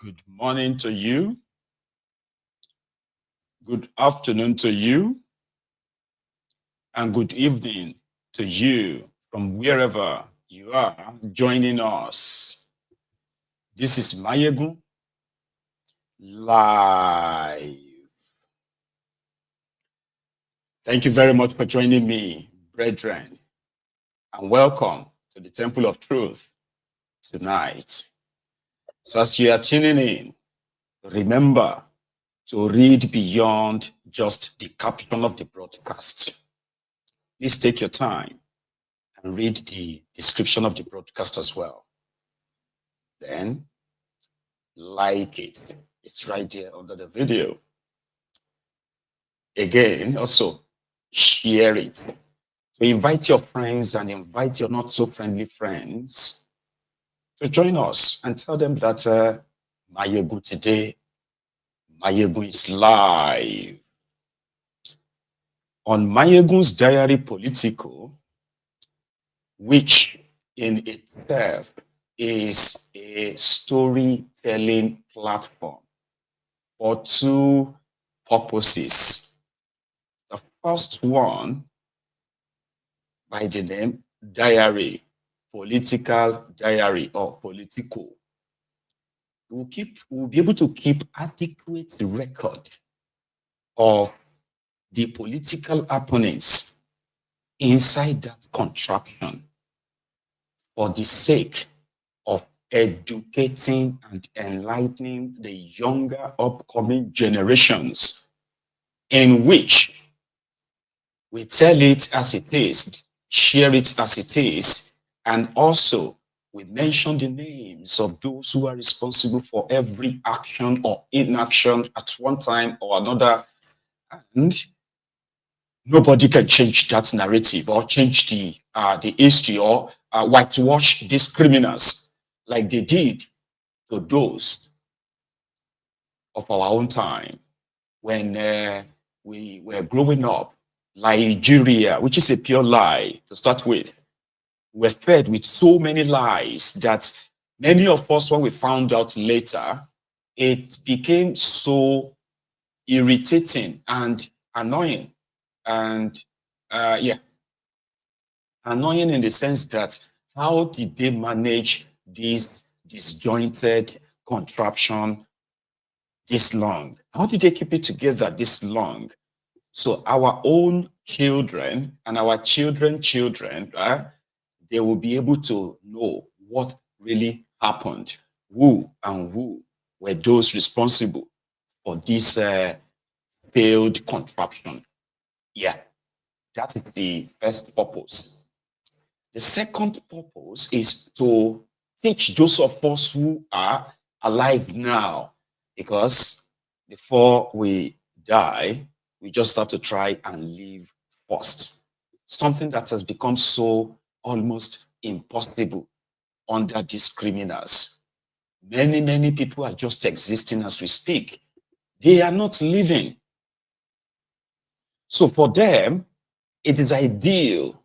Good morning to you. Good afternoon to you. And good evening to you from wherever you are joining us. This is Mayegun live. Thank you very much for joining me, brethren, and welcome to the Temple of Truth tonight. So as you are tuning in, remember to read beyond just the caption of the broadcast. Please take your time and read the description of the broadcast as well. Then like it. It's right there under the video. Again, also share it. So invite your friends and invite your not so friendly friends to join us and tell them that Mayegun today, Mayegun is live. On Mayegun's Diary Political, which in itself is a storytelling platform for two purposes. The first one, by the name Diary, Political Diary or Political. We'll be able to keep adequate record of the political opponents inside that contraption for the sake of educating and enlightening the younger upcoming generations, in which we tell it as it is, share it as it is, and also we mention the names of those who are responsible for every action or inaction at one time or another, and nobody can change that narrative or change the history or whitewash these criminals like they did to those of our own time when we were growing up. Nigeria, which is a pure lie to start with, we're fed with so many lies that many of us, when we found out later, it became so irritating and annoying. And annoying in the sense that how did they manage this disjointed contraption this long? How did they keep it together this long? So our own children and our children's children, right, they will be able to know what really happened, who were those responsible for this failed contraption. Yeah, that is the first purpose. The second purpose is to teach those of us who are alive now, because before we die, we just have to try and live first. Something that has become so almost impossible under these criminals. Many people are just existing as we speak. They are not living. So for them, it is ideal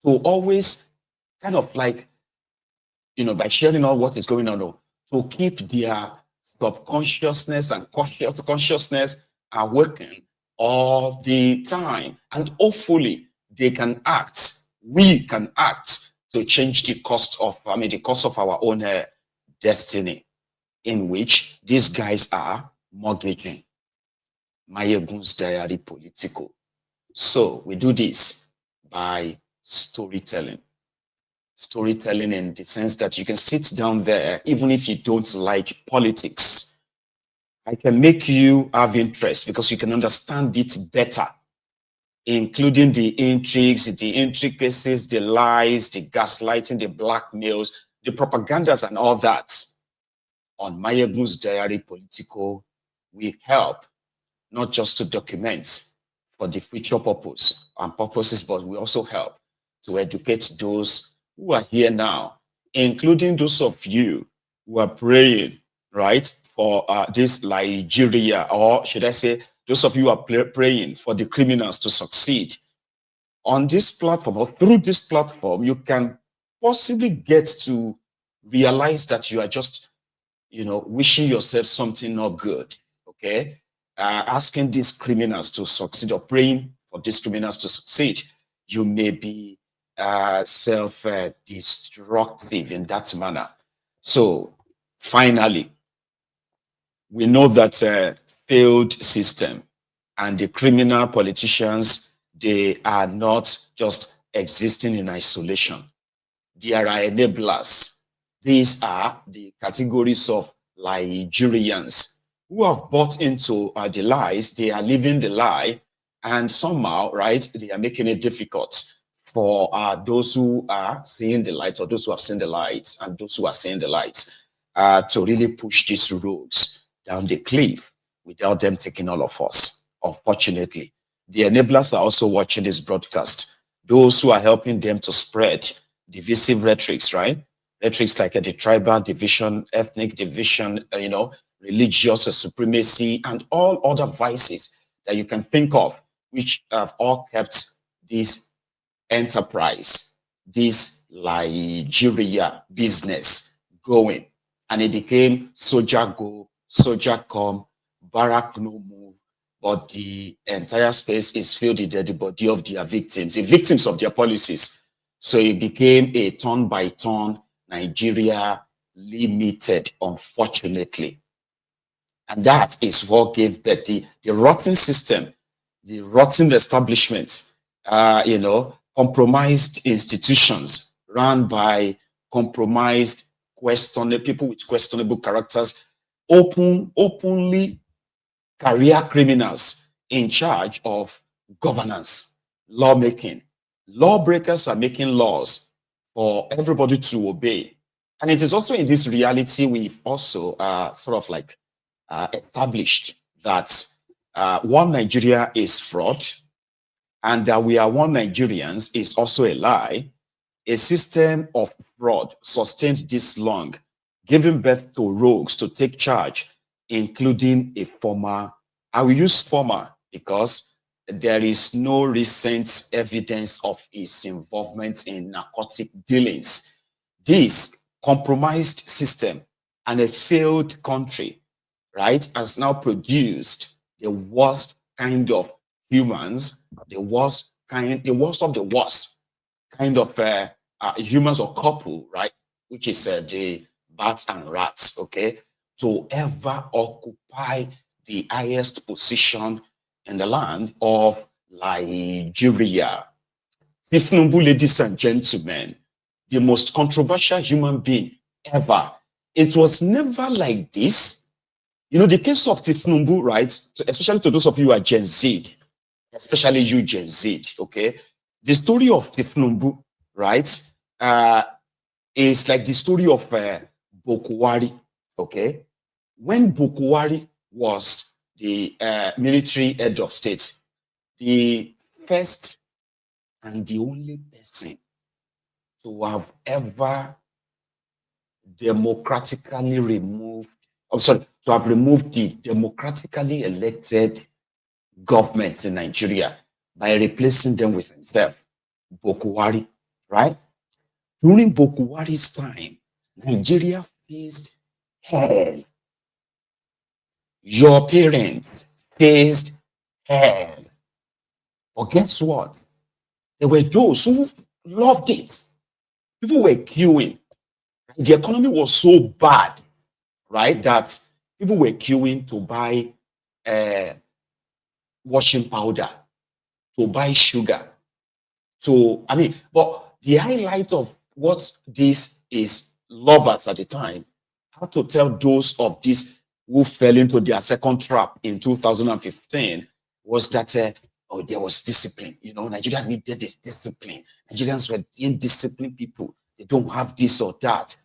to always kind of like, by sharing all what is going on, to keep their subconsciousness and consciousness are working all the time. And hopefully they can act, we can act to change the course of our own destiny, in which these guys are mortgaging. Mayegun's Diary Political. So we do this by storytelling. Storytelling in the sense that you can sit down there, even if you don't like politics. I can make you have interest because you can understand it better, including the intrigues, the intricacies, the lies, the gaslighting, the blackmails, the propagandas and all that. On Mayegun's Diary Political, we help not just to document for the future purpose and purposes, but we also help to educate those who are here now, including those of you who are praying, right, for this Nigeria, or should I say, those of you who are praying for the criminals to succeed. On this platform, or through this platform, you can possibly get to realize that you are just, wishing yourself something not good, okay? Asking these criminals to succeed or praying for these criminals to succeed, you may be self-destructive in that manner. So finally, we know that failed system and the criminal politicians, they are not just existing in isolation. There are enablers. These are the categories of Nigerians who have bought into the lies. They are living the lie, and somehow, right, they are making it difficult for those who are seeing the light, or those who have seen the light, and those who are seeing the light, to really push these roads down the cliff without them taking all of us. Unfortunately, the enablers are also watching this broadcast. Those who are helping them to spread divisive rhetorics, right? Rhetorics like the tribal division, ethnic division, religious supremacy, and all other vices that you can think of, which have all kept this enterprise, this Nigeria business going. And it became soldier go, soldier come, barrack no move, but the entire space is filled with the body of their victims, the victims of their policies. So it became a turn by turn Nigeria limited, unfortunately. And that is what gave birth the rotten system, the rotten establishment, compromised institutions run by compromised, people with questionable characters, openly career criminals in charge of governance, lawmaking. Lawbreakers are making laws for everybody to obey. And it is also in this reality we've also established that one Nigeria is fraud, and that we are one Nigerians is also a lie. A system of fraud sustained this long, giving birth to rogues to take charge, including a former. I will use former because there is no recent evidence of his involvement in narcotic dealings. This compromised system and a failed country, right, has now produced the worst kind of humans, the worst of the worst kind of humans or couple, right, which is the bats and rats, okay, to ever occupy the highest position in the land of Nigeria. Tinubu, ladies and gentlemen, the most controversial human being ever. It was never like this. The case of Tinubu, right, especially to those of you who are Gen Z, especially you Gen Z, okay, the story of Tinubu, right, is like the story of Bokwari, okay. When Bokwari was the military head of state, the first and the only person to have ever democratically removed, to have removed the democratically elected government in Nigeria by replacing them with himself, Bokwari, right? During Bokwari's time, Nigeria faced hell. Your parents faced hell. But guess what? There were those who loved it. People were queuing. The economy was so bad, right, that people were queuing to buy washing powder, to buy sugar. But the highlight of what this is, lovers at the time, how to tell those of these who fell into their second trap in 2015 was that there was discipline. Nigeria needed this discipline. Nigerians were indisciplined people. They don't have this or that.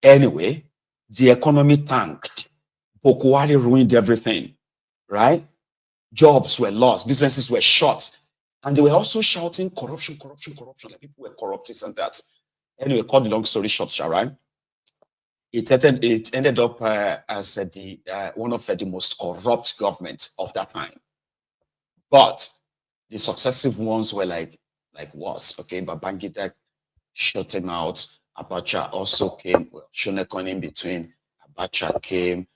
Anyway, the economy tanked. Bokwari ruined everything, right? Jobs were lost, businesses were shut, and they were also shouting corruption, corruption, corruption. Like people were corrupt, this and that. Anyway, cut the long story short, right? It ended up as one of the most corrupt governments of that time. But the successive ones were like what? Okay, Babangida shut him out. Abacha also came, Shonekon in between. Abacha came,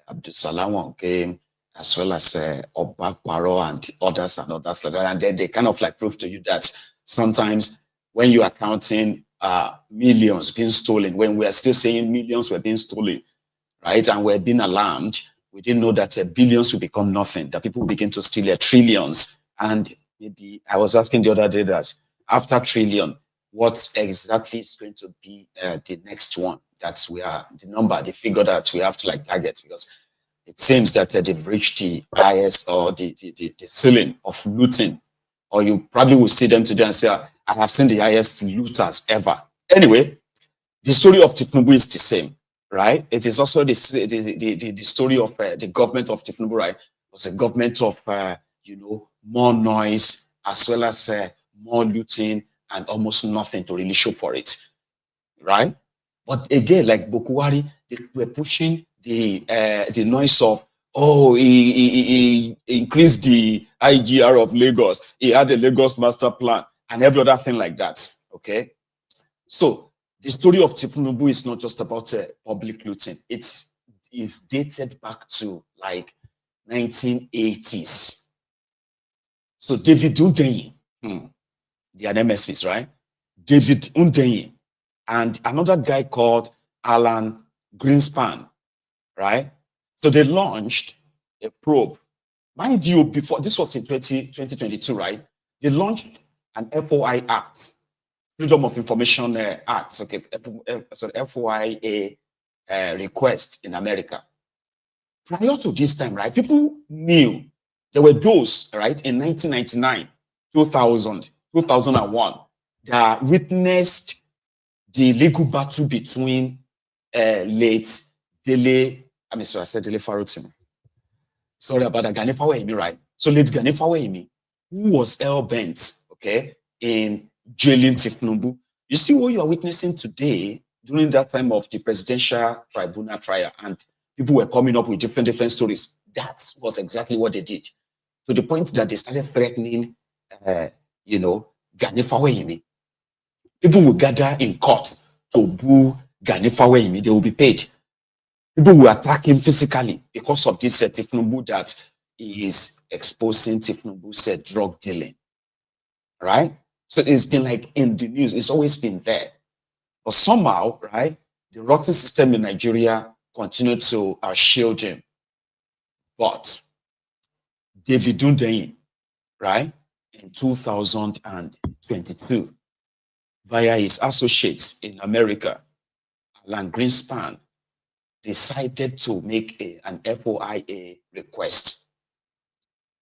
Abdul Salam came, as well as Obakwaro and others like that. And then they kind of like prove to you that sometimes when you are counting millions being stolen, when we are still saying millions were being stolen, right, and we're being alarmed, we didn't know that billions will become nothing, that people will begin to steal trillions. And maybe I was asking the other day that after trillion, what exactly is going to be the next one that we are, the number, the figure that we have to like target, because it seems that they've reached the highest or the ceiling of looting, or you probably will see them today and say, I have seen the highest looters ever. Anyway, the story of Tinubu is the same, right? It is also the story of the government of Tinubu, right? It was a government of, more noise, as well as more looting and almost nothing to really show for it, right? But again, like Bokuwari, they were pushing the noise of, oh, he increased the IGR of Lagos. He had a Lagos master plan and every other thing like that. Okay. So the story of Tinubu is not just about public looting. It's dated back to like 1980s. So David Hundeyin, their nemesis, right? David Hundeyin and another guy called Alan Greenspan, right? So they launched a probe. Mind you, before this was in 2022, right? They launched an FOI Act, Freedom of Information Act, okay, so FOIA request in America. Prior to this time, right, people knew there were those, right, in 1999, 2000, 2001, that witnessed the legal battle between late Dele, I said Dele Farotim. Sorry about that, Gani Fawehimi, right? So late Gani Fawehimi, who was hell-bent, okay, in jailing Tinubu. You see what you are witnessing today during that time of the presidential tribunal trial, and people were coming up with different stories. That was exactly what they did, to the point that they started threatening, Gani Fawehimi. People will gather in court to boo Gani Fawehimi. They will be paid. People will attack him physically because of this Tinubu that he is exposing Tinubu's drug dealing, right? So it's been like in the news. It's always been there. But somehow, right, the rotten system in Nigeria continued to shield him. But David Hundeyin, right, in 2022, via his associates in America, Alan Greenspan, decided to make an FOIA request.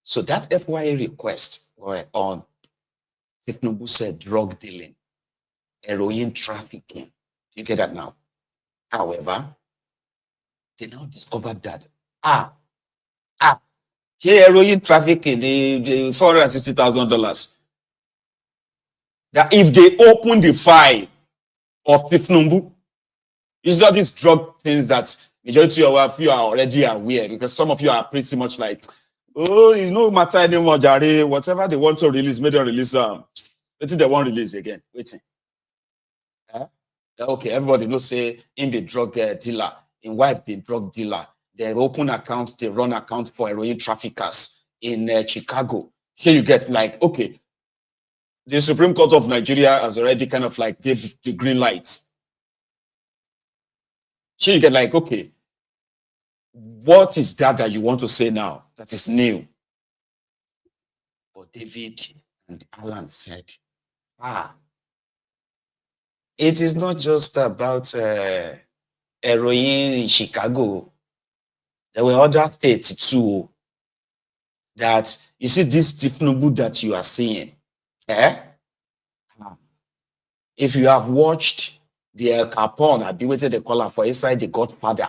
So that FOIA request were on Tinubu said drug dealing, heroin trafficking. Do you get that now? However, they now discovered that heroin trafficking, the $460,000. That if they open the file of Tinubu, it's not these drug things that majority of you are already aware, because some of you are pretty much like, oh, you know, matter anymore, Jare. Whatever they want to release, make them release. Waiting they won't release again. Waiting. Okay, everybody knows say in the drug dealer, in wife the drug dealer, they open accounts, they run accounts for heroin traffickers in Chicago. Here you get like, okay, the Supreme Court of Nigeria has already kind of like gave the green lights. Here you get like, okay, what is that you want to say now that is new? But David and Alan said, it is not just about heroin in Chicago. There were other states too. That you see this Tinubu that you are seeing. If you have watched the El Capone, I've been waiting the caller for inside the Godfather.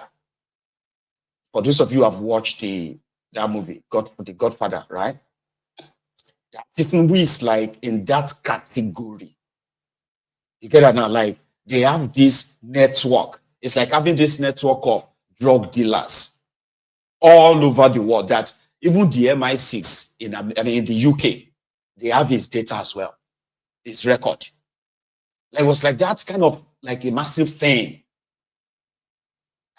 For those of you who have watched that movie, the Godfather, right? That Tinubu is like in that category. You get that now? Like they have this network. It's like having this network of drug dealers all over the world that even the MI6 in the UK, they have his data as well, his record. Like, it was like that kind of like a massive thing.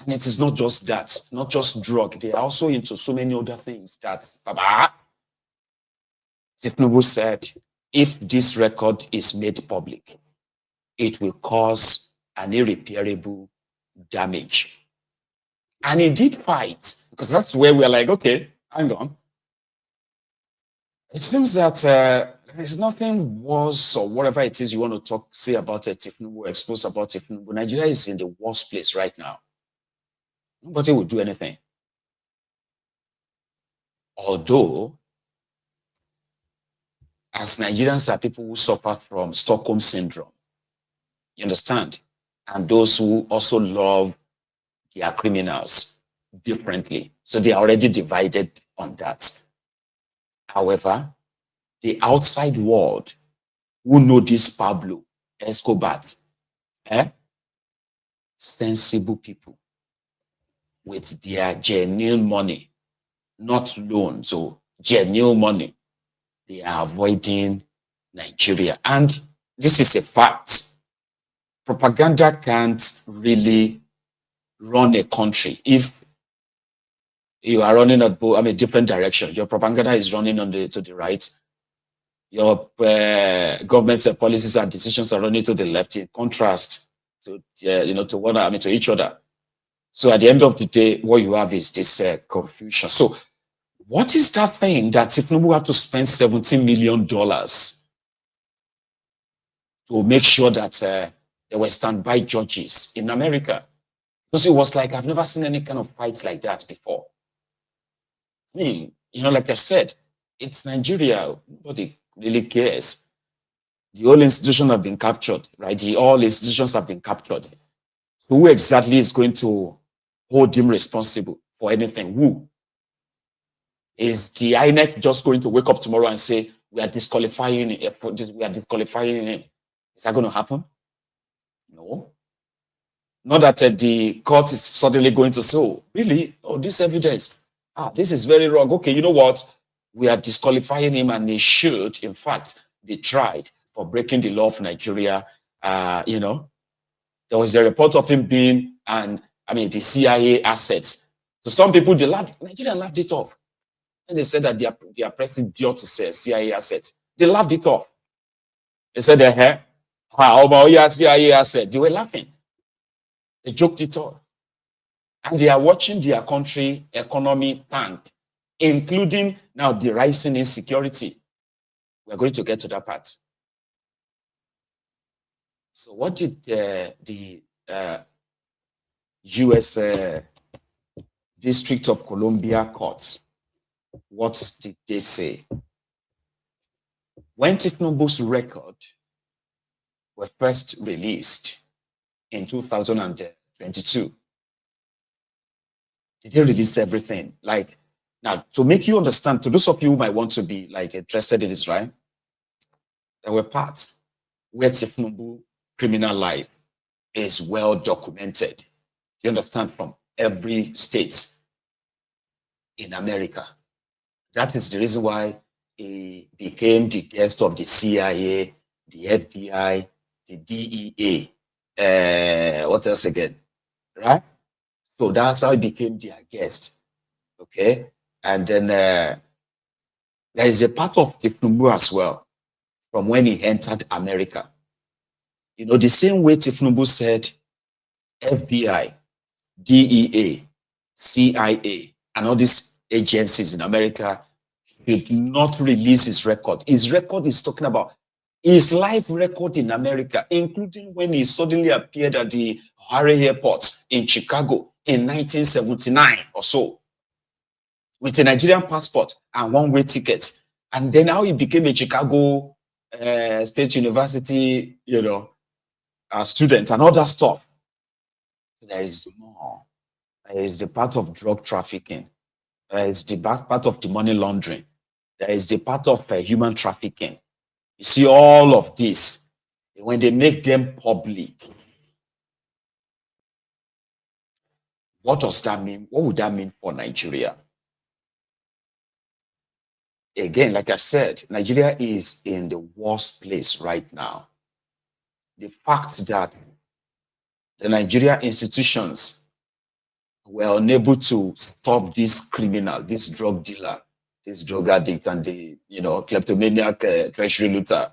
And it is not just that, not just drug. They are also into so many other things that Baba Tinubu said, if this record is made public, it will cause an irreparable damage. And he did fight, because that's where we're like, okay, hang on. It seems that there's nothing worse or whatever it is you want to say about Tinubu, expose about Tinubu. Nigeria is in the worst place right now. Nobody will do anything. Although, as Nigerians are people who suffer from Stockholm syndrome, you understand? And those who also love their criminals differently. So they are already divided on that. However, the outside world who know this Pablo Escobar, sensible people with their genuine money, not loans, so genuine money, they are avoiding Nigeria. And this is a fact. Propaganda can't really run a country if you are running at different direction. Your propaganda is running to the right. Your government policies and decisions are running to the left, in contrast to to each other. So at the end of the day, what you have is this confusion. So what is that thing that Tinubu had to spend $17 million to make sure that there were standby judges in America? Because it was like, I've never seen any kind of fight like that before. I mean, like I said, it's Nigeria. Nobody really cares. The whole institution have been captured, right? All institutions have been captured. So who exactly is going to hold him responsible for anything? Who? Is the INEC just going to wake up tomorrow and say, we are disqualifying him? We are disqualifying him. Is that going to happen? No. Not that the court is suddenly going to say, oh, really? Oh, this evidence. This is very wrong. Okay, you know what? We are disqualifying him, and they should, in fact, be tried for breaking the law of Nigeria. There was a report of him being the CIA assets. So some people, Nigeria laughed it off. And they said that they are pressing due to say CIA assets. They laughed it off. They said, CIA asset. They were laughing. They joked it off. And they are watching their country economy tank, including now the rising insecurity. We're going to get to that part. So what did the U.S. District of Columbia courts, what did they say? When Tinubu's record was first released in 2022, did they release everything? Like, now, to make you understand, to those of you who might want to be like interested in this, right? There were parts where Tinubu criminal life is well documented. You understand, from every state in America. That is the reason why he became the guest of the CIA, the FBI, the DEA. What else again? Right? So that's how he became their guest. Okay? And then there is a part of Tinubu as well, from when he entered America. The same way Tinubu said FBI, DEA, CIA, and all these agencies in America did not release his record. His record is talking about his life record in America, including when he suddenly appeared at the O'Hare Airport in Chicago in 1979 or so, with a Nigerian passport and one-way ticket. And then how he became a Chicago State University, student and all that stuff. There is more. There is the part of drug trafficking. There is the part of the money laundering. There is the part of human trafficking. You see all of this, when they make them public, what does that mean? What would that mean for Nigeria? Again, like I said, Nigeria is in the worst place right now. The fact that the Nigeria institutions were unable to stop this criminal, this drug dealer, this drug addict, and the kleptomaniac treasury looter